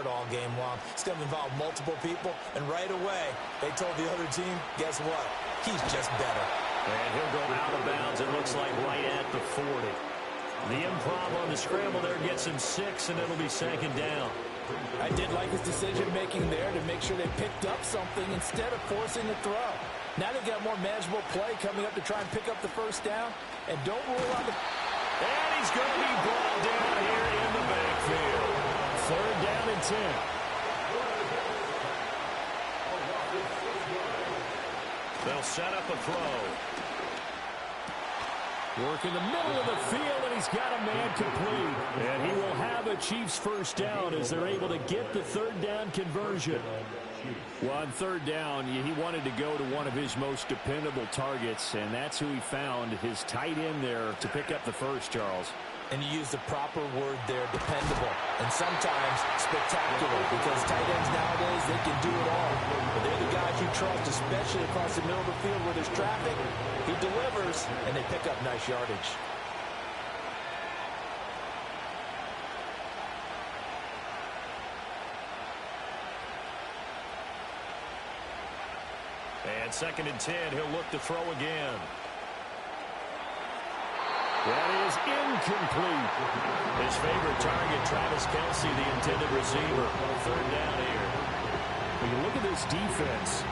effort all game long. It's going to involve multiple people, and right away, they told the other team, guess what? He's just better. And he'll go out of bounds, it looks like, right at the 40. The improv on the scramble there gets him 6, and it'll be second down. I did like his decision-making there to make sure they picked up something instead of forcing the throw. Now they got more manageable play coming up to try and pick up the first down. And don't rule out the... And he's going to be brought down here in the backfield. Third down and 10. They'll set up a throw. Work in the middle of the field, and he's got a man complete. And he will have a Chiefs first down as they're able to get the third down conversion. Well, on third down, he wanted to go to one of his most dependable targets, and that's who he found, his tight end there, to pick up the first, Charles. And you use the proper word there, dependable, and sometimes spectacular, because tight ends nowadays, they can do it all. But they're the guys you trust, especially across the middle of the field where there's traffic. He delivers, and they pick up nice yardage. And second and 10, he'll look to throw again. That is incomplete. His favorite target, Travis Kelce, the intended receiver. Third down here. When you look at this defense,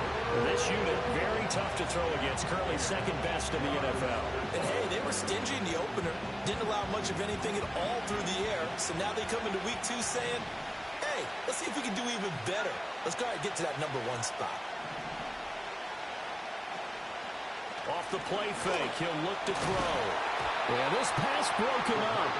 this unit, very tough to throw against. Currently second best in the NFL. And hey, they were stingy in the opener. Didn't allow much of anything at all through the air. So now they come into week 2 saying, hey, let's see if we can do even better. Let's go ahead and get to that number 1 spot. Off the play fake, he'll look to throw. Yeah, this pass broken up.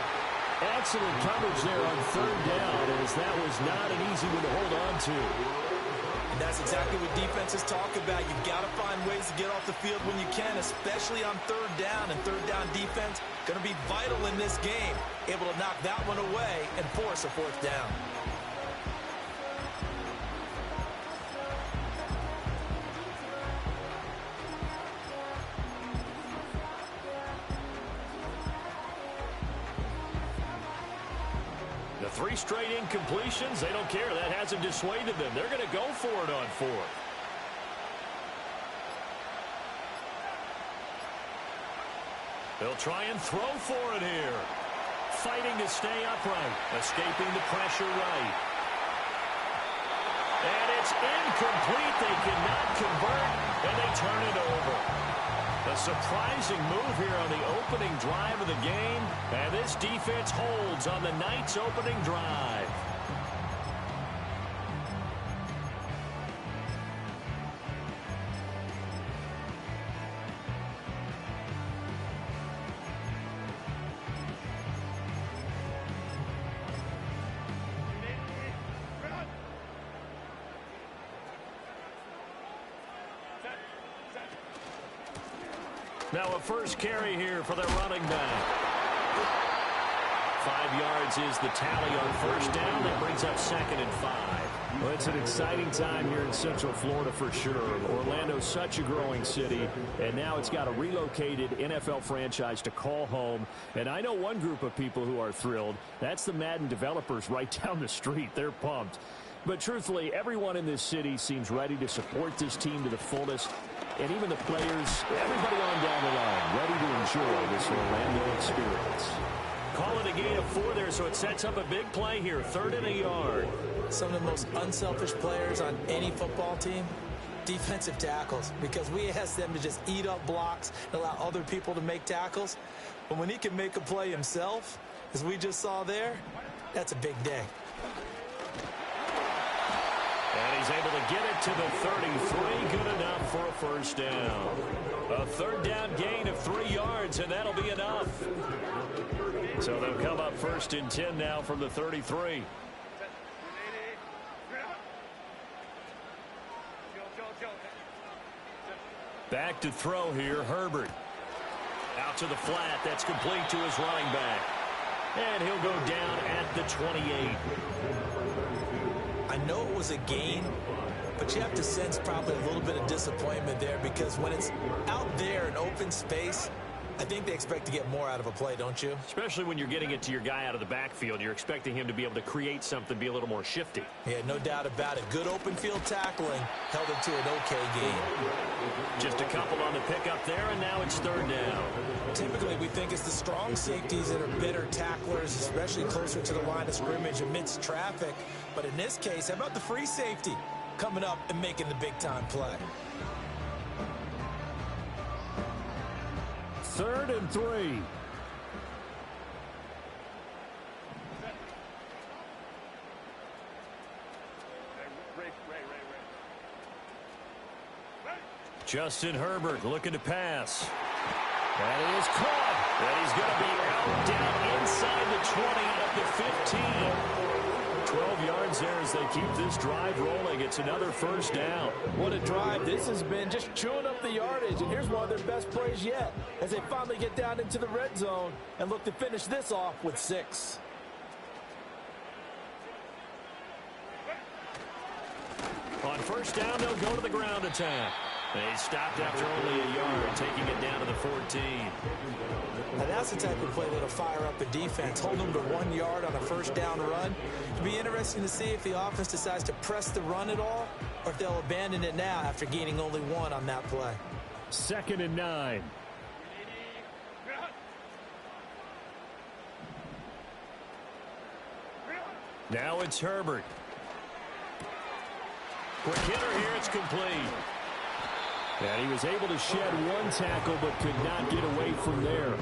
Excellent coverage there on third down, as that was not an easy one to hold on to. And that's exactly what defenses talk about. You've got to find ways to get off the field when you can, especially on third down. And third down defense going to be vital in this game. Able to knock that one away and force a fourth down. The 3 straight incompletions, they don't care. That hasn't dissuaded them. They're going to go for it on 4th. They'll try and throw for it here. Fighting to stay upright. Escaping the pressure right. And it's incomplete. They cannot convert, and they turn it over. A surprising move here on the opening drive of the game, and this defense holds on the night's opening drive. Now a first carry here for their running back. 5 yards is the tally on first down. That brings up second and 5. Well, it's an exciting time here in Central Florida for sure. Orlando's such a growing city, and now it's got a relocated NFL franchise to call home. And I know one group of people who are thrilled. That's the Madden developers right down the street. They're pumped. But truthfully, everyone in this city seems ready to support this team to the fullest. And even the players, everybody on down the line, ready to enjoy this Orlando experience. Call it a gain of 4 there, so it sets up a big play here. 3rd and a yard. Some of the most unselfish players on any football team, defensive tackles, because we ask them to just eat up blocks and allow other people to make tackles. But when he can make a play himself, as we just saw there, that's a big day. And he's able to get it to the 33. Good enough for a first down. A third down gain of 3 yards, and that'll be enough. So they'll come up first and 10 now from the 33. Back to throw here, Herbert. Out to the flat. That's complete to his running back. And he'll go down at the 28. I know it was a gain, but you have to sense probably a little bit of disappointment there, because when it's out there in open space, I think they expect to get more out of a play, don't you? Especially when you're getting it to your guy out of the backfield. You're expecting him to be able to create something, be a little more shifty. Yeah, no doubt about it. Good open field tackling held it to an okay game. Just a couple on the pickup there, and now it's third down. Typically, we think it's the strong safeties that are better tacklers, especially closer to the line of scrimmage amidst traffic. But in this case, how about the free safety coming up and making the big-time play? 3rd and 3. Justin Herbert looking to pass. That is caught. And he's going to be out down inside the 20 at the 15. 12 yards there as they keep this drive rolling. It's another first down. What a drive this has been, just chewing up the yardage. And here's one of their best plays yet as they finally get down into the red zone and look to finish this off with 6. On first down, they'll go to the ground attack. They stopped after only a yard, taking it down to the 14. Now that's the type of play that'll fire up the defense. Hold them to 1 yard on a first down run. It'll be interesting to see if the offense decides to press the run at all or if they'll abandon it now after gaining only 1 on that play. 2nd and 9. Now it's Herbert. Quick hitter here, it's complete. And he was able to shed 1 tackle but could not get away from there.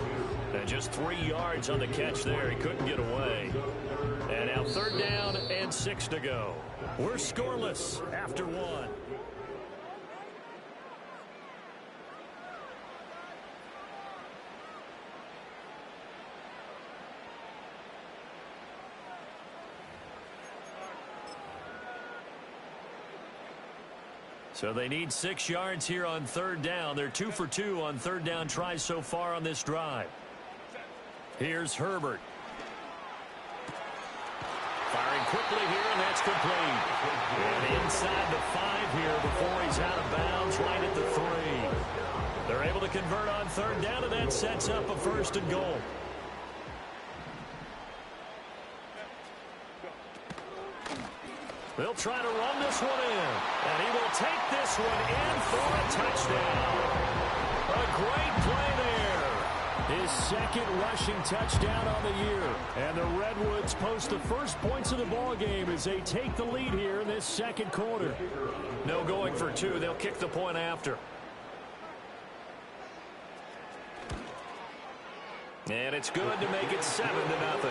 And just 3 yards on the catch there. He couldn't get away. And now third down and 6 to go. We're scoreless after 1. So they need 6 yards here on third down. They're 2 for 2 on third down tries so far on this drive. Here's Herbert. Firing quickly here, and that's complete. And inside the 5 here before he's out of bounds, right at the 3. They're able to convert on third down, and that sets up a first and goal. They'll try to run this one in. And he will take this one in for a touchdown. A great play there. His 2nd rushing touchdown on the year. And the Redwoods post the first points of the ball game as they take the lead here in this 2nd quarter. No going for 2. They'll kick the point after. And it's good to make it 7-0.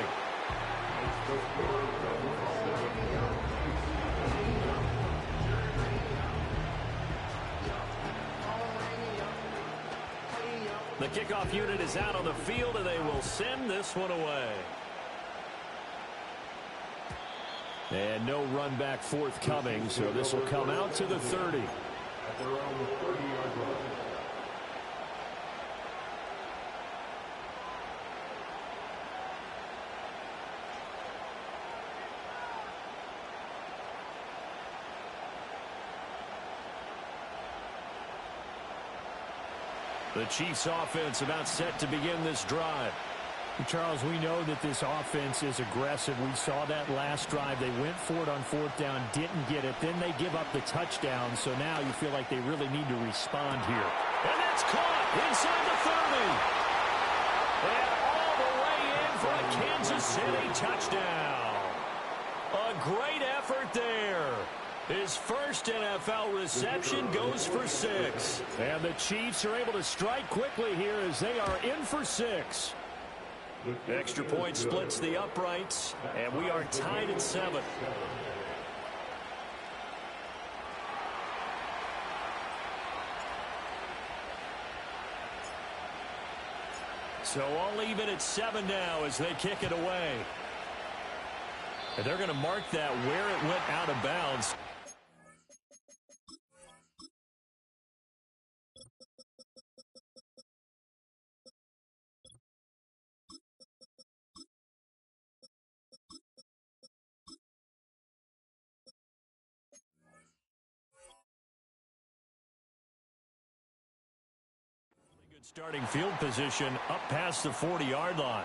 The kickoff unit is out on the field, and they will send this one away. And no run back forthcoming, so this will come out to the 30. The Chiefs offense about set to begin this drive. Charles, we know that this offense is aggressive. We saw that last drive. They went for it on 4th down, didn't get it. Then they give up the touchdown. So now you feel like they really need to respond here. And that's caught inside the 30. And all the way in for a Kansas City touchdown. A great effort there. His first NFL reception goes for 6. And the Chiefs are able to strike quickly here as they are in for 6. Extra point splits the uprights, and we are tied at 7. So all even at 7 now as they kick it away. And they're going to mark that where it went out of bounds. Starting field position up past the 40-yard line.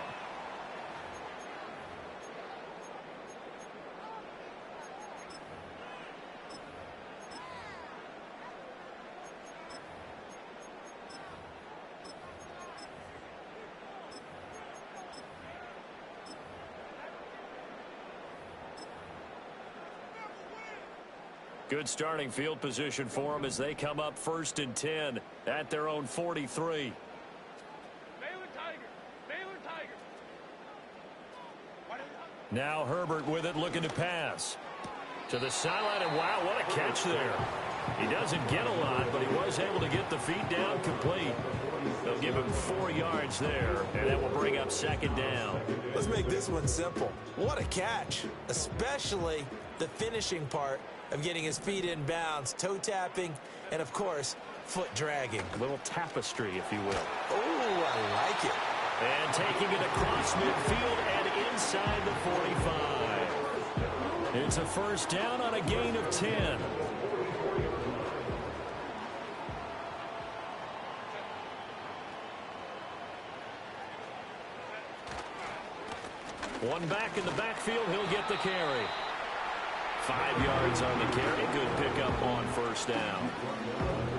Good starting field position for them as they come up 1st and 10 at their own 43. Now Herbert with it, looking to pass to the sideline, and wow, what a catch there. He doesn't get a lot, but he was able to get the feet down complete. They'll give him 4 yards there, and that will bring up 2nd down. Let's make this one simple. What a catch, especially the finishing part of getting his feet in bounds, toe tapping, and of course, foot dragging. A little tapestry, if you will. Oh, I like it. And taking it across midfield and inside the 45. It's a 1st down on a gain of 10. One back in the backfield, he'll get the carry. 5 yards on the carry. Good pickup on 1st down.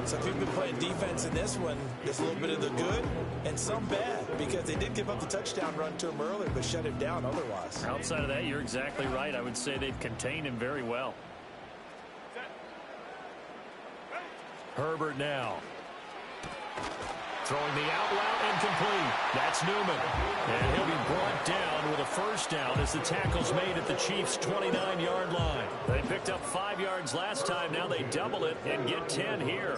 So if you've been playing defense in this one, there's a little bit of the good and some bad, because they did give up the touchdown run to him earlier, but shut him down otherwise. Outside of that, you're exactly right. I would say they've contained him very well. Herbert now. Throwing the out route incomplete. That's Newman. And he'll be brought down with a 1st down as the tackle's made at the Chiefs' 29-yard line. They picked up 5 yards last time. Now they double it and get 10 here.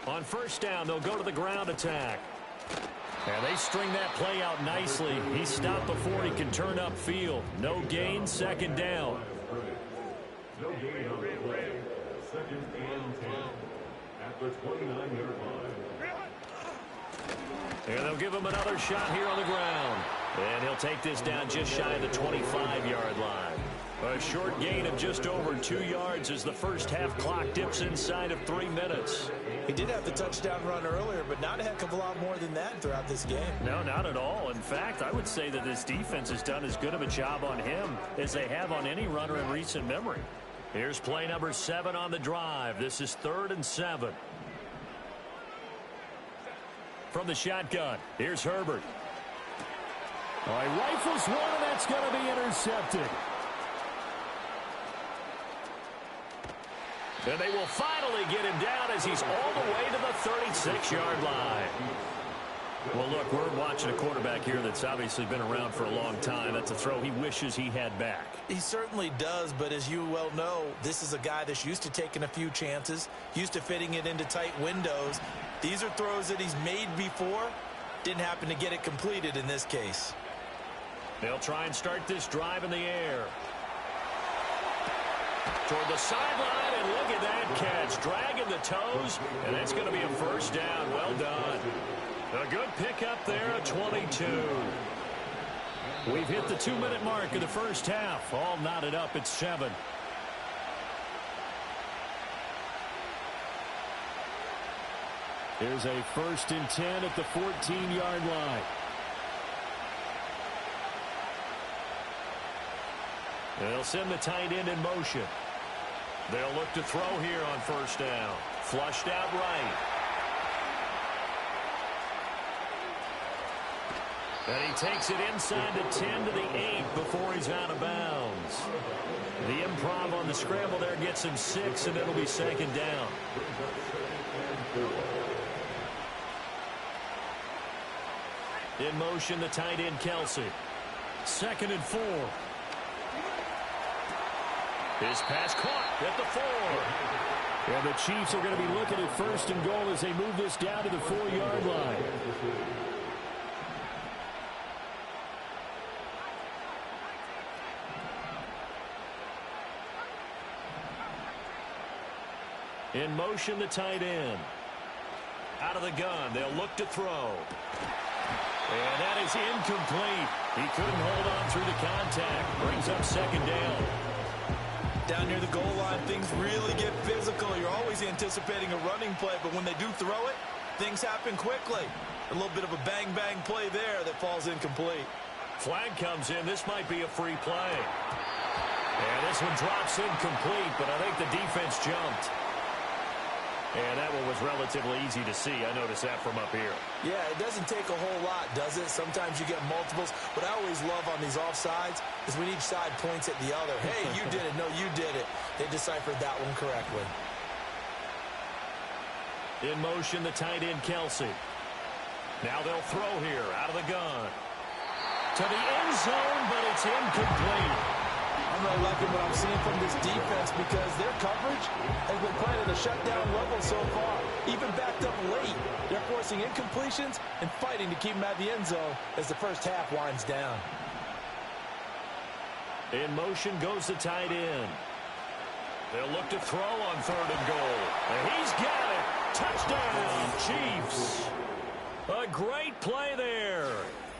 On 1st down, they'll go to the ground attack. And they string that play out nicely. He stopped before he can turn upfield. No gain, 2nd down. No gain on the play. 2nd and 10 at the 29-yard line. And they'll give him another shot here on the ground. And he'll take this down just shy of the 25-yard line. A short gain of just over 2 yards as the 1st half clock dips inside of 3 minutes. He did have the touchdown run earlier, but not a heck of a lot more than that throughout this game. No, not at all. In fact, I would say that this defense has done as good of a job on him as they have on any runner in recent memory. Here's play number 7 on the drive. This is 3rd and 7. From the shotgun, here's Herbert. All right, rifles one, and that's going to be intercepted. And they will finally get him down as he's all the way to the 36-yard line. Well, look, we're watching a quarterback here that's obviously been around for a long time. That's a throw he wishes he had back. He certainly does, but as you well know, this is a guy that's used to taking a few chances, used to fitting it into tight windows. These are throws that he's made before. Didn't happen to get it completed in this case. They'll try and start this drive in the air. Toward the sideline, and look at that catch. Dragging the toes, and that's going to be a 1st down. Well done. A good pickup there at 22. We've hit the 2-minute mark of the 1st half. All knotted up at 7. Here's a 1st and 10 at the 14-yard line. They'll send the tight end in motion. They'll look to throw here on 1st down. Flushed out right. And he takes it inside the 10 to the 8 before he's out of bounds. The improv on the scramble there gets him 6, and it'll be 2nd down. In motion, the tight end, Kelsey. 2nd and 4. His pass caught at the 4. And the Chiefs are going to be looking at 1st and goal as they move this down to the 4-yard line. In motion, the tight end. Out of the gun, they'll look to throw. And that is incomplete. He couldn't hold on through the contact. Brings up second down. Down near the goal line, things really get physical. You're always anticipating a running play, but when they do throw it, things happen quickly. A little bit of a bang-bang play there that falls incomplete. Flag comes in. This might be a free play. And this one drops incomplete, but I think the defense jumped. And that one was relatively easy to see. I noticed that from up here. Yeah, it doesn't take a whole lot, does it? Sometimes you get multiples. What I always love on these offsides is when each side points at the other. Hey, you did it. No, you did it. They deciphered that one correctly. In motion, the tight end, Kelsey. Now they'll throw here out of the gun. To the end zone, but it's incomplete. I'm really liking what I'm seeing from this defense because their coverage has been playing at a shutdown level so far. Even backed up late, they're forcing incompletions and fighting to keep them at the end zone as the first half winds down. In motion goes the tight end. They'll look to throw on third and goal. And he's got it. Touchdown, Chiefs. A great play there.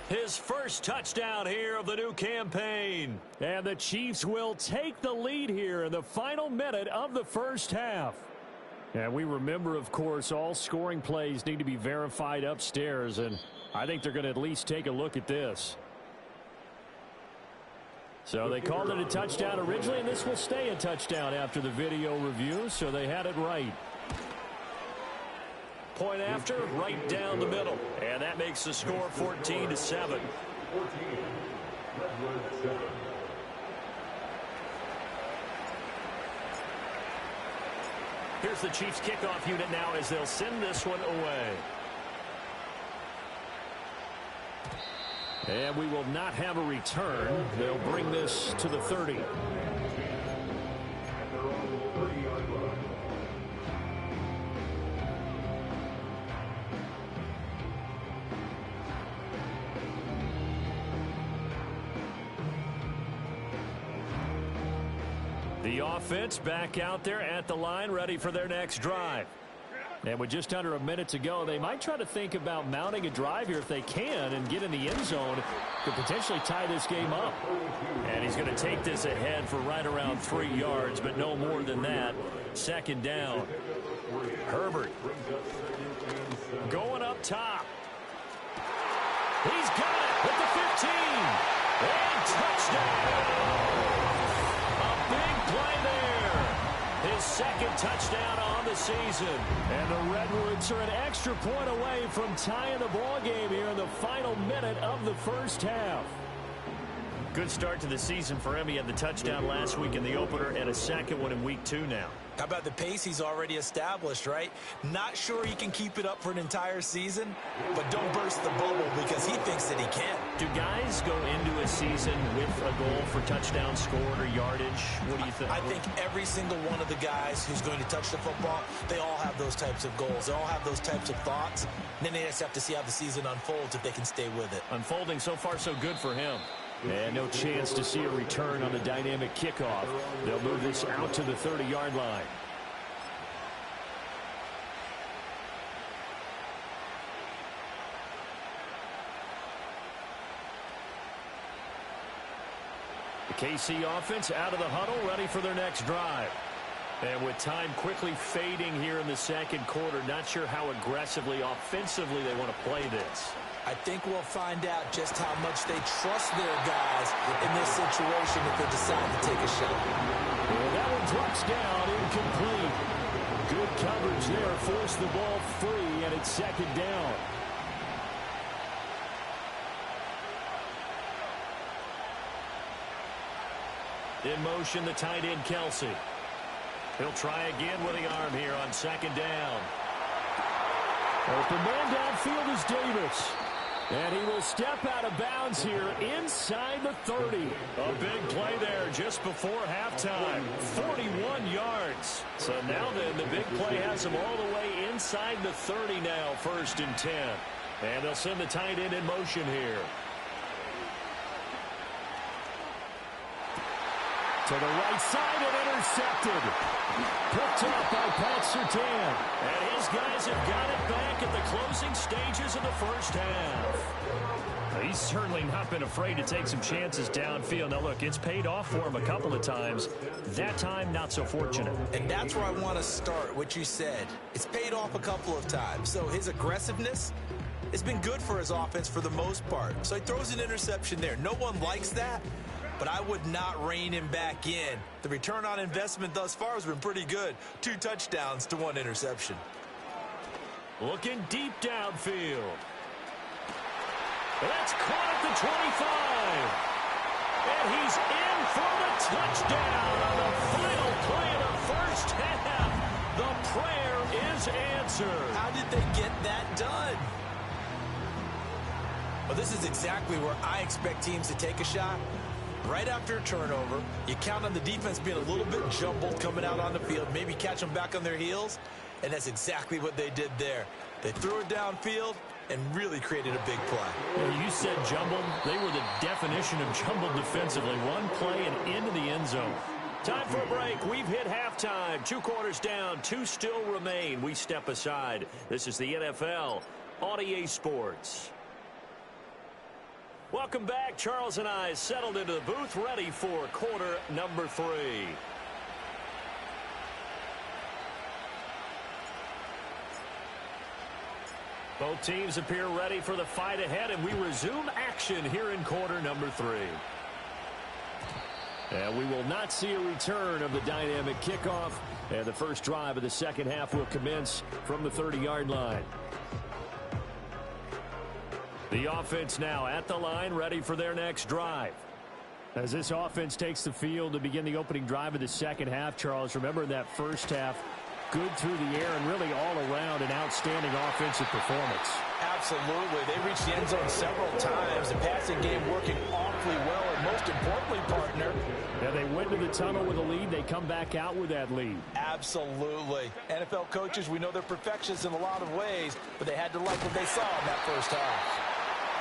His first touchdown here of the new campaign. And the Chiefs will take the lead here in the final minute of the first half. And we remember, of course, all scoring plays need to be verified upstairs, and I think they're going to at least take a look at this. So they called it a touchdown originally, and this will stay a touchdown after the video review, so they had it right. Point after, right down the middle. And that makes the score 14-7. 14. Redwoods 7. Here's the Chiefs kickoff unit now as they'll send this one away. And we will not have a return. They'll bring this to the 30. And they're on the 30-yard line. The offense back out there at the line, ready for their next drive. And with just under a minute to go, they might try to think about mounting a drive here if they can and get in the end zone to potentially tie this game up. And he's going to take this ahead for right around 3 yards, but no more than that. Second down. Herbert going up top. He's got it at the 15. And touchdown. Play there. His second touchdown on the season. And the Redwoods are an extra point away from tying the ball game here in the final minute of the first half. Good start to the season for him. He had the touchdown last week in the opener and a second one in week 2 now. How about the pace he's already established, right? Not sure he can keep it up for an entire season, but don't burst the bubble because he thinks that he can. Do guys go into a season with a goal for touchdown scored or yardage? What do you think? I think every single one of the guys who's going to touch the football, they all have those types of goals. They all have those types of thoughts. And then they just have to see how the season unfolds if they can stay with it. Unfolding so far so good for him. And no chance to see a return on the dynamic kickoff. They'll move this out to the 30-yard line. The KC offense out of the huddle, ready for their next drive. And with time quickly fading here in the second quarter, not sure how aggressively, offensively they want to play this. I think we'll find out just how much they trust their guys in this situation if they decide to take a shot. Well, that one drops down, incomplete. Good coverage there, forced the ball free, and it's second down. In motion, the tight end, Kelsey. He'll try again with the arm here on second down. Open man downfield is Davis. And he will step out of bounds here inside the 30. A big play there just before halftime. 41 yards. So now then, the big play has him all the way inside the 30 now, 1st and 10. And they'll send the tight end in motion here. To the right side and intercepted. Picked up by Pat Surtain. And his guys have got it back at the closing stages of the first half. He's certainly not been afraid to take some chances downfield. Now, look, it's paid off for him a couple of times. That time, not so fortunate. And that's where I want to start, what you said. It's paid off a couple of times. So his aggressiveness, it's been good for his offense for the most part. So he throws an interception there. No one likes that, but I would not rein him back in. The return on investment thus far has been pretty good. 2 touchdowns to 1 interception. Looking deep downfield. That's caught at the 25. And he's in for the touchdown on the final play of the first half. The prayer is answered. How did they get that done? Well, this is exactly where I expect teams to take a shot. Right after a turnover, you count on the defense being a little bit jumbled coming out on the field, maybe catch them back on their heels, and that's exactly what they did there. They threw it downfield and really created a big play. Yeah, you said jumbled. They were the definition of jumbled defensively. One play and into the end zone. Time for a break. We've hit halftime. 2 quarters down. 2 still remain. We step aside. This is the NFL on EA Sports. Welcome back. Charles and I settled into the booth, ready for quarter number 3. Both teams appear ready for the fight ahead, and we resume action here in quarter number 3. And we will not see a return of the dynamic kickoff, and the first drive of the second half will commence from the 30-yard line. The offense now at the line, ready for their next drive. As this offense takes the field to begin the opening drive of the second half, Charles, remember that first half, good through the air and really all around an outstanding offensive performance. Absolutely. They reached the end zone several times. The passing game working awfully well, and most importantly, partner, yeah, they went to the tunnel with a lead. They come back out with that lead. absolutely. NFL coaches, we know they're perfectionists in a lot of ways, but they had to like what they saw in that first half.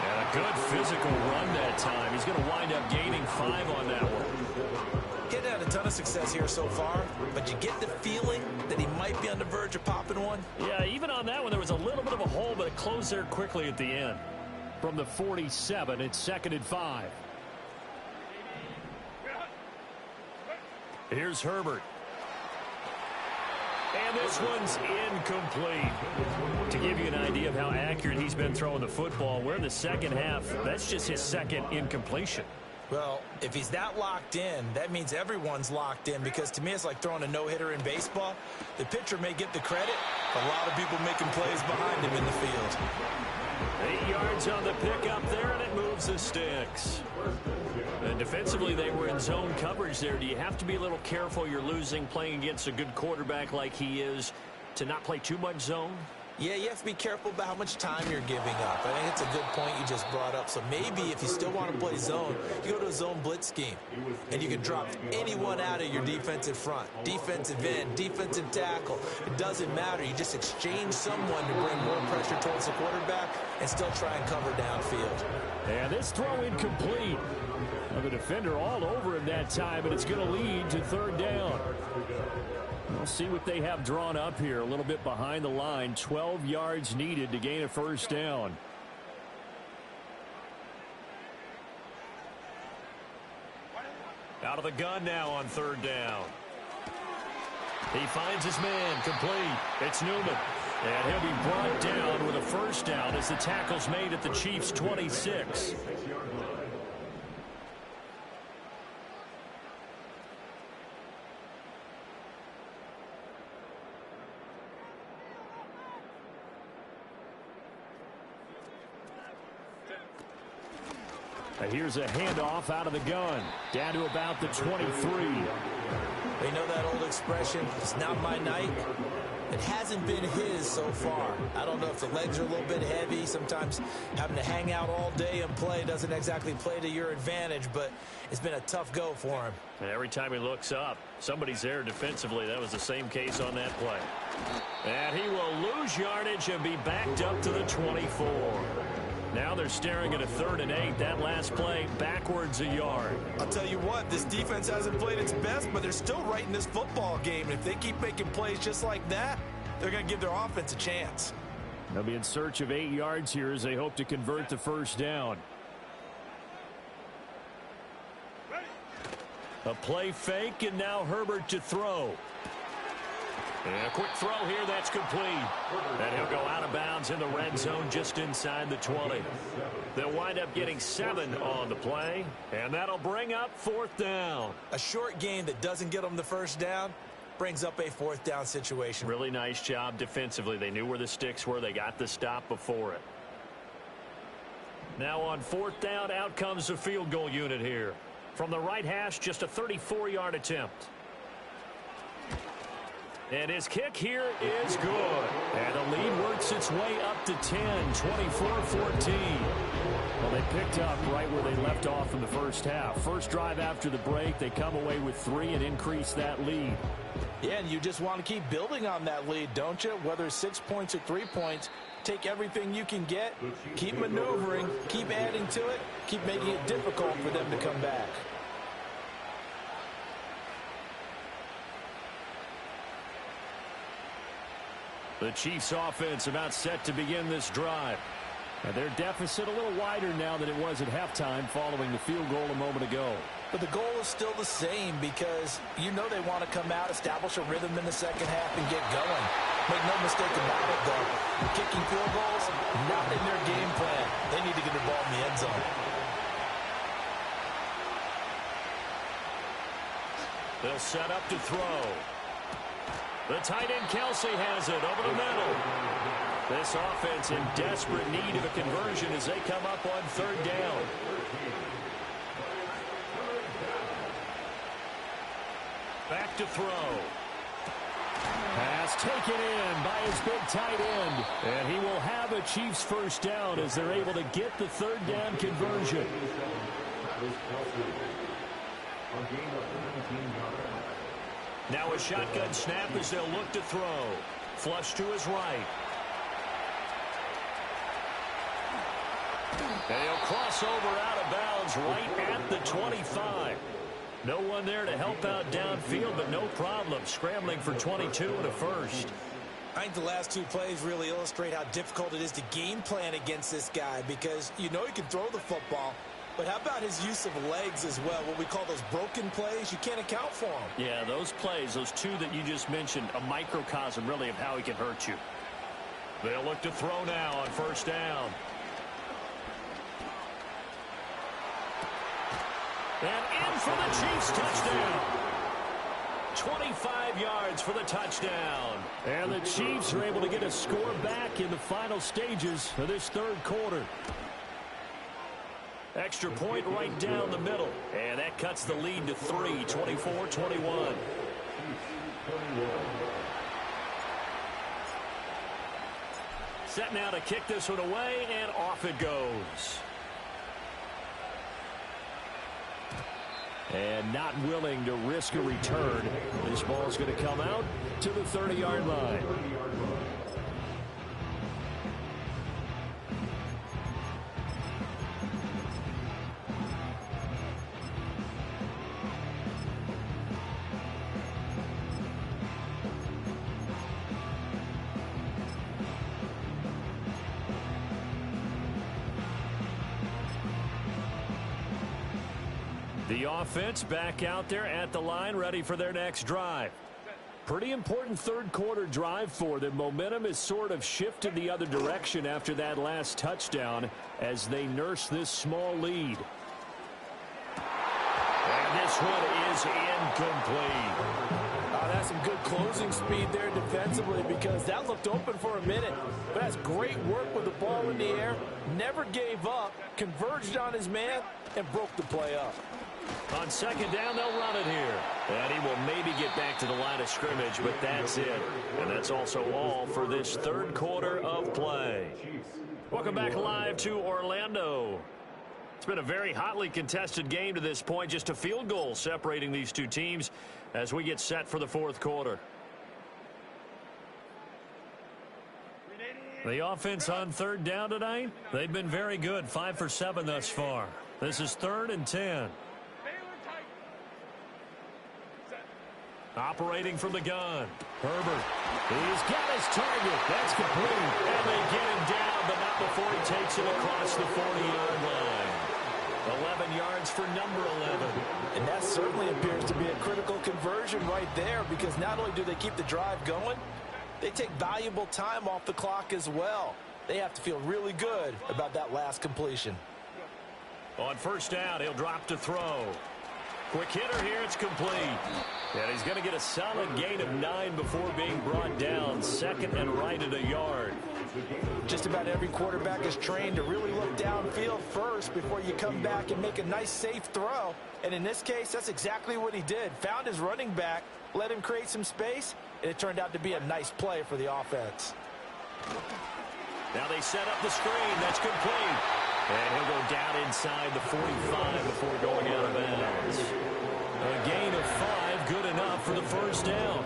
And a good physical run that time. He's going to wind up gaining 5 on that one. Getting had a ton of success here so far, but you get the feeling that he might be on the verge of popping one. Yeah, even on that one, there was a little bit of a hole, but it closed there quickly at the end. From the 47, it's 2nd and 5. Here's Herbert. And this one's incomplete. To give you an idea of how accurate he's been throwing the football, we're in the second half. That's just his second incompletion. Well, if he's that locked in, that means everyone's locked in, because to me it's like throwing a no-hitter in baseball. The pitcher may get the credit, but a lot of people making plays behind him in the field. 8 yards on the pickup there, and it moves the sticks. And defensively, they were in zone coverage there. Do you have to be a little careful you're losing playing against a good quarterback like he is to not play too much zone? Yeah, you have to be careful about how much time you're giving up. I think it's a good point you just brought up. So maybe if you still want to play zone, you go to a zone blitz scheme, and you can drop anyone out of your defensive front, defensive end, defensive tackle. It doesn't matter. You just exchange someone to bring more pressure towards the quarterback and still try and cover downfield. And this throw incomplete. Well, the defender all over him that time, but it's going to lead to 3rd down. We'll see what they have drawn up here. A little bit behind the line. 12 yards needed to gain a 1st down. Out of the gun now on 3rd down. He finds his man complete. It's Newman. And he'll be brought down with a 1st down as the tackle's made at the Chiefs' 26. Here's a handoff out of the gun. Down to about the 23. They know that old expression, it's not my night. It hasn't been his so far. I don't know if the legs are a little bit heavy. Sometimes having to hang out all day and play doesn't exactly play to your advantage, but it's been a tough go for him. And every time he looks up, somebody's there defensively. That was the same case on that play. And he will lose yardage and be backed up to the 24. Now they're staring at a 3rd and 8. That last play backwards a yard. I'll tell you what, this defense hasn't played its best, but they're still right in this football game. And if they keep making plays just like that, they're going to give their offense a chance. They'll be in search of 8 yards here as they hope to convert the first down. A play fake, and now Herbert to throw. And a quick throw here, that's complete. And he'll go out of bounds in the red zone just inside the 20. They'll wind up getting 7 on the play, and that'll bring up 4th down. A short gain that doesn't get them the first down brings up a 4th down situation. Really nice job defensively. They knew where the sticks were. They got the stop before it. Now on 4th down, out comes the field goal unit here. From the right hash, just a 34-yard attempt. And his kick here is good. And the lead works its way up to 10, 24-14. Well, they picked up right where they left off in the first half. First drive after the break, they come away with 3 and increase that lead. Yeah, and you just want to keep building on that lead, don't you? Whether it's 6 points or 3 points, take everything you can get, keep maneuvering, keep adding to it, keep making it difficult for them to come back. The Chiefs offense about set to begin this drive. And their deficit a little wider now than it was at halftime following the field goal a moment ago. But the goal is still the same because you know they want to come out, establish a rhythm in the second half, and get going. Make no mistake about it, though. Kicking field goals, not in their game plan. They need to get the ball in the end zone. They'll set up to throw. The tight end Kelsey has it over the middle. This offense in desperate need of a conversion as they come up on 3rd down. Back to throw. Pass taken in by his big tight end. And he will have a Chiefs first down as they're able to get the 3rd down conversion. Now a shotgun snap as they'll look to throw. Flush to his right. And he'll cross over out of bounds right at the 25. No one there to help out downfield, but no problem. Scrambling for 22 and a first. I think the last 2 plays really illustrate how difficult it is to game plan against this guy because you know he can throw the football. But how about his use of legs as well, what we call those broken plays? You can't account for them. Yeah, those plays, those 2 that you just mentioned, a microcosm really of how he can hurt you. They'll look to throw now on 1st down. And in for the Chiefs touchdown. 25 yards for the touchdown. And the Chiefs are able to get a score back in the final stages of this 3rd quarter. Extra point right down the middle. And that cuts the lead to 3, 24-21. Set now to kick this one away, and off it goes. And not willing to risk a return. This ball's going to come out to the 30-yard line. The offense back out there at the line, ready for their next drive. Pretty important 3rd quarter drive for them. Momentum is sort of shifted the other direction after that last touchdown as they nurse this small lead. And this one is incomplete. That's some good closing speed there defensively because that looked open for a minute. But that's great work with the ball in the air. Never gave up, converged on his man, and broke the play up. On 2nd down, they'll run it here. And he will maybe get back to the line of scrimmage, but that's it. And that's also all for this 3rd quarter of play. Welcome back live to Orlando. It's been a very hotly contested game to this point. Just a field goal separating these 2 teams as we get set for the 4th quarter. The offense on third down tonight, they've been very good, 5 for 7 thus far. This is 3rd and 10. Operating from the gun, Herbert. He's got his target. That's complete. And they get him down, but not before he takes it across the 40-yard line. 11 yards for number 11. And that certainly appears to be a critical conversion right there, because not only do they keep the drive going, they take valuable time off the clock as well. They have to feel really good about that last completion. On first down, he'll drop to throw. Quick hitter here, it's complete. And he's going to get a solid gain of 9 before being brought down. 2nd and right at a yard. Just about every quarterback is trained to really look downfield first before you come back and make a nice, safe throw. And in this case, that's exactly what he did. Found his running back, let him create some space, and it turned out to be a nice play for the offense. Now they set up the screen. That's complete. And he'll go down inside the 45 before going out of bounds. A gain of 5, good enough for the first down.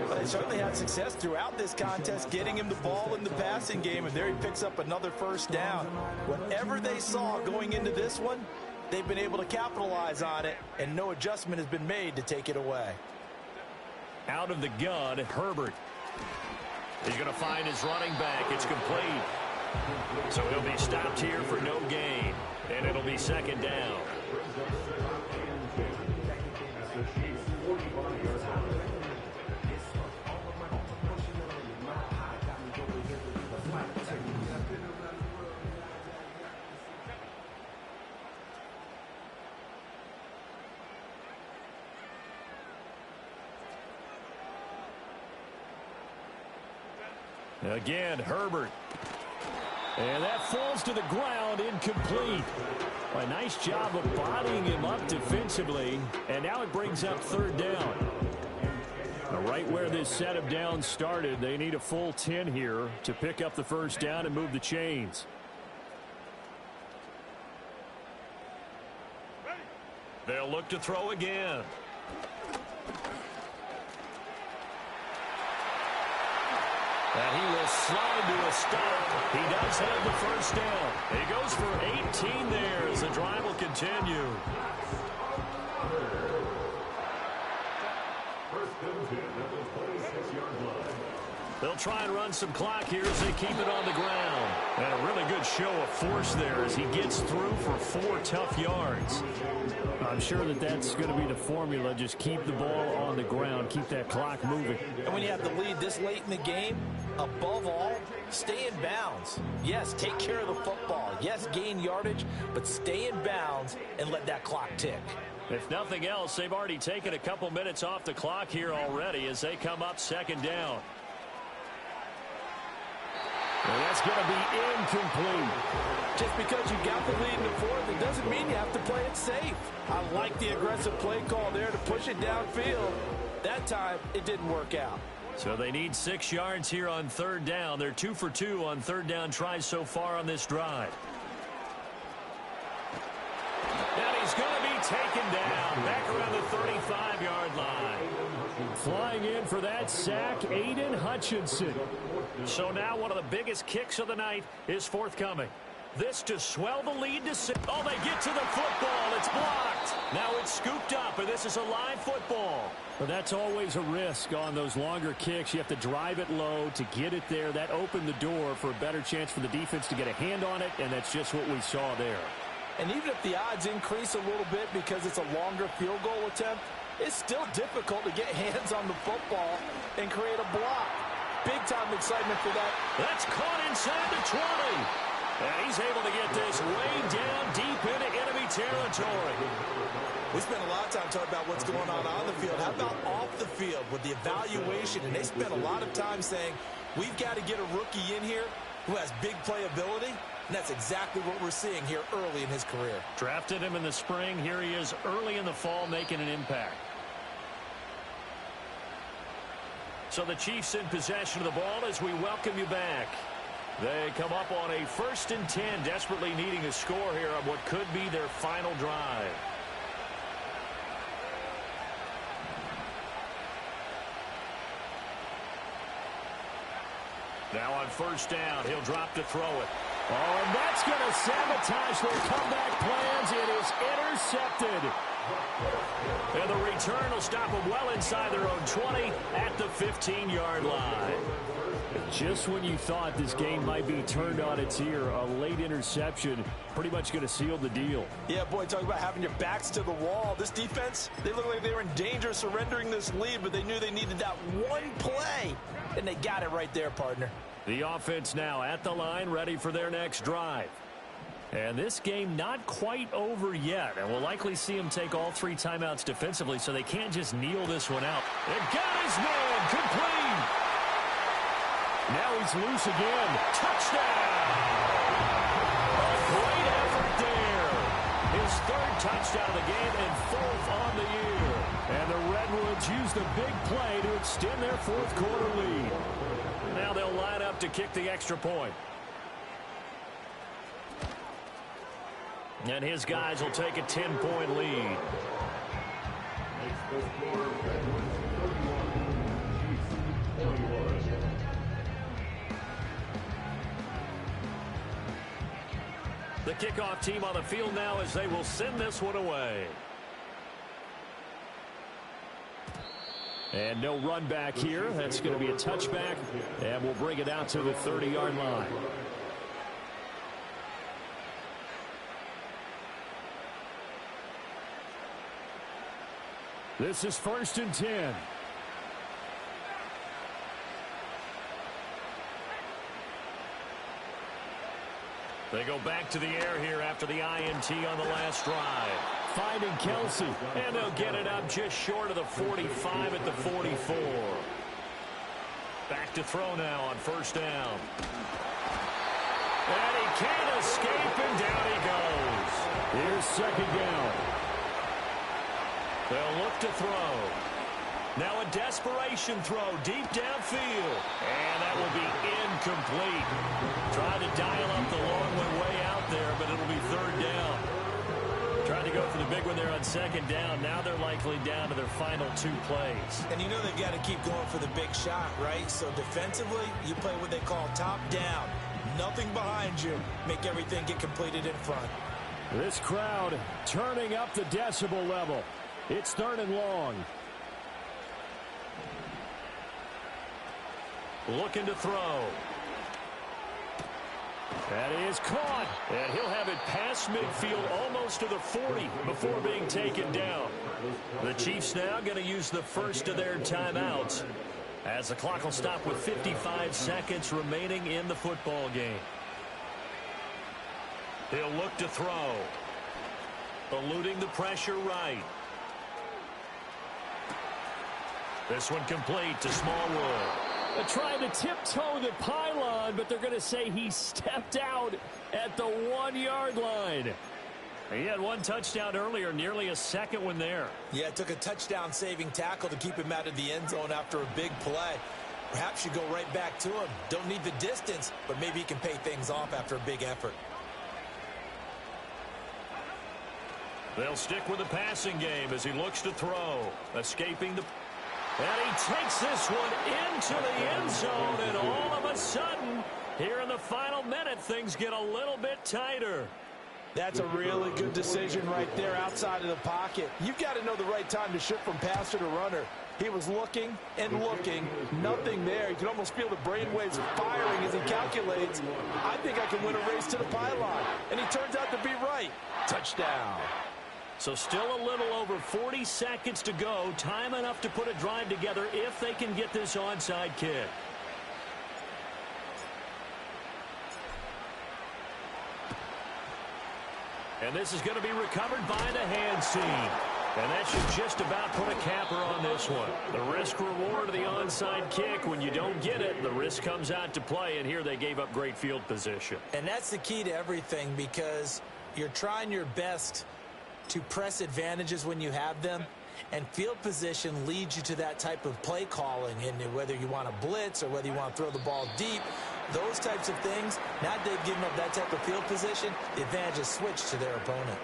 Well, they certainly had success throughout this contest, getting him the ball in the passing game, and there he picks up another first down. Whatever they saw going into this one, they've been able to capitalize on it, and no adjustment has been made to take it away. Out of the gun, Herbert. He's going to find his running back. It's complete. So he'll be stopped here for no gain, and it'll be 2nd down. Again, Herbert. And that falls to the ground, incomplete. A nice job of bodying him up defensively, and now it brings up 3rd down. Right where this set of downs started, they need a full 10 here to pick up the first down and move the chains. They'll look to throw again. And he will slide to a stop. He does have the first down. He goes for 18 there as the drive will continue. They'll try and run some clock here as they keep it on the ground. And a really good show of force there as he gets through for 4 tough yards. I'm sure that that's going to be the formula. Just keep the ball on the ground. Keep that clock moving. And when you have the lead this late in the game, above all, stay in bounds. Yes, take care of the football. Yes, gain yardage, but stay in bounds and let that clock tick. If nothing else, they've already taken a couple minutes off the clock here already as they come up 2nd down. And that's going to be incomplete. Just because you got the lead in the 4th, it doesn't mean you have to play it safe. I like the aggressive play call there to push it downfield. That time, it didn't work out. So they need 6 yards here on 3rd down. They're 2 for 2 on 3rd down tries so far on this drive. And he's going to be taken down back around the 35-yard line. Flying in for that sack, Aiden Hutchinson. So now one of the biggest kicks of the night is forthcoming. This to swell the lead to 6. Oh, they get to the football. It's blocked. Now it's scooped up, and this is a live football. But that's always a risk on those longer kicks. You have to drive it low to get it there. That opened the door for a better chance for the defense to get a hand on it, and that's just what we saw there. And even if the odds increase a little bit because it's a longer field goal attempt, it's still difficult to get hands on the football and create a block. Big-time excitement for that. That's caught inside the 20. And he's able to get this way down deep into enemy territory. We spent a lot of time talking about what's going on the field. How about off the field with the evaluation? And they spent a lot of time saying, we've got to get a rookie in here who has big playability. And that's exactly what we're seeing here early in his career. Drafted him in the spring. Here he is early in the fall making an impact. So the Chiefs in possession of the ball as we welcome you back. They come up on a 1st and 10, desperately needing a score here on what could be their final drive. Now on first down, he'll drop to throw it. Oh, and that's going to sabotage their comeback plans. It is intercepted. And the return will stop them well inside their own 20 at the 15-yard line. Just when you thought this game might be turned on its ear, a late interception pretty much going to seal the deal. Yeah, boy, talking about having your backs to the wall. This defense, they look like they were in danger of surrendering this lead, but they knew they needed that one play, and they got it right there, partner. The offense now at the line, ready for their next drive. And this game not quite over yet, and we'll likely see him take all 3 timeouts defensively, so they can't just kneel this one out. And got his man complete. Now he's loose again. Touchdown! A great effort there. His 3rd touchdown of the game and 4th on the year. And the Redwoods use the big play to extend their 4th quarter lead. Now they'll line up to kick the extra point. And his guys will take a 10-point lead. The kickoff team on the field now as they will send this one away. And no run back here. That's going to be a touchback, and we'll bring it out to the 30-yard line. This is 1st and 10. They go back to the air here after the INT on the last drive. Finding Kelsey, and they'll get it up just short of the 45 at the 44. Back to throw now on first down. And he can't escape, and down he goes. Here's 2nd down. They'll look to throw. Now a desperation throw deep downfield. And that will be incomplete. Tried to dial up the long one way out there, but it'll be 3rd down. Tried to go for the big one there on 2nd down. Now they're likely down to their final 2 plays. And you know they've got to keep going for the big shot, right? So defensively, you play what they call top down. Nothing behind you. Make everything get completed in front. This crowd turning up the decibel level. It's 3rd and long. Looking to throw. That is caught. And he'll have it past midfield almost to the 40 before being taken down. The Chiefs now going to use the first of their timeouts as the clock will stop with 55 seconds remaining in the football game. He'll look to throw. Eluding the pressure right. This one complete to Smallwood. Trying to tiptoe the pylon, but they're going to say he stepped out at the 1-yard line. He had 1 touchdown earlier, nearly a 2nd one there. Yeah, it took a touchdown-saving tackle to keep him out of the end zone after a big play. Perhaps you go right back to him. Don't need the distance, but maybe he can pay things off after a big effort. They'll stick with the passing game as he looks to throw. Escaping the... And he takes this one into the end zone, and all of a sudden, here in the final minute, things get a little bit tighter. That's a really good decision right there outside of the pocket. You've got to know the right time to shift from passer to runner. He was looking and looking, nothing there. You can almost feel the brainwaves firing as he calculates, I think I can win a race to the pylon. And he turns out to be right. Touchdown. So still a little over 40 seconds to go. Time enough to put a drive together if they can get this onside kick. And this is going to be recovered by the hands team. And that should just about put a capper on this one. The risk-reward of the onside kick, when you don't get it, the risk comes out to play, and here they gave up great field position. And that's the key to everything, because you're trying your best to press advantages when you have them, and field position leads you to that type of play calling. And whether you want to blitz or whether you want to throw the ball deep, those types of things, now they've given up that type of field position, the advantage is switched to their opponent.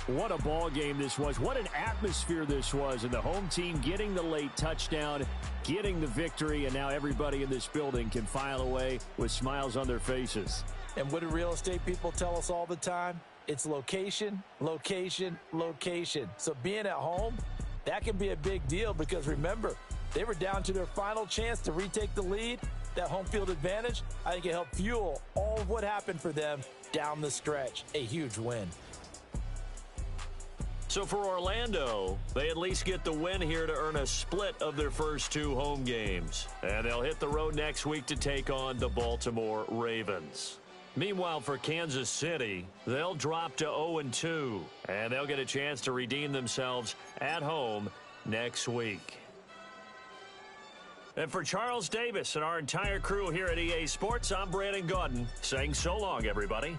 What a ball game this was. What an atmosphere this was. And the home team getting the late touchdown, getting the victory, and now everybody in this building can file away with smiles on their faces. And what do real estate people tell us all the time? It's location, location, location. So being at home, that can be a big deal because remember, they were down to their final chance to retake the lead. That home field advantage, I think it helped fuel all of what happened for them down the stretch. A huge win. So for Orlando, they at least get the win here to earn a split of their first 2 home games. And they'll hit the road next week to take on the Baltimore Ravens. Meanwhile, for Kansas City, they'll drop to 0-2, and they'll get a chance to redeem themselves at home next week. And for Charles Davis and our entire crew here at EA Sports, I'm Brandon Gaudin saying so long, everybody.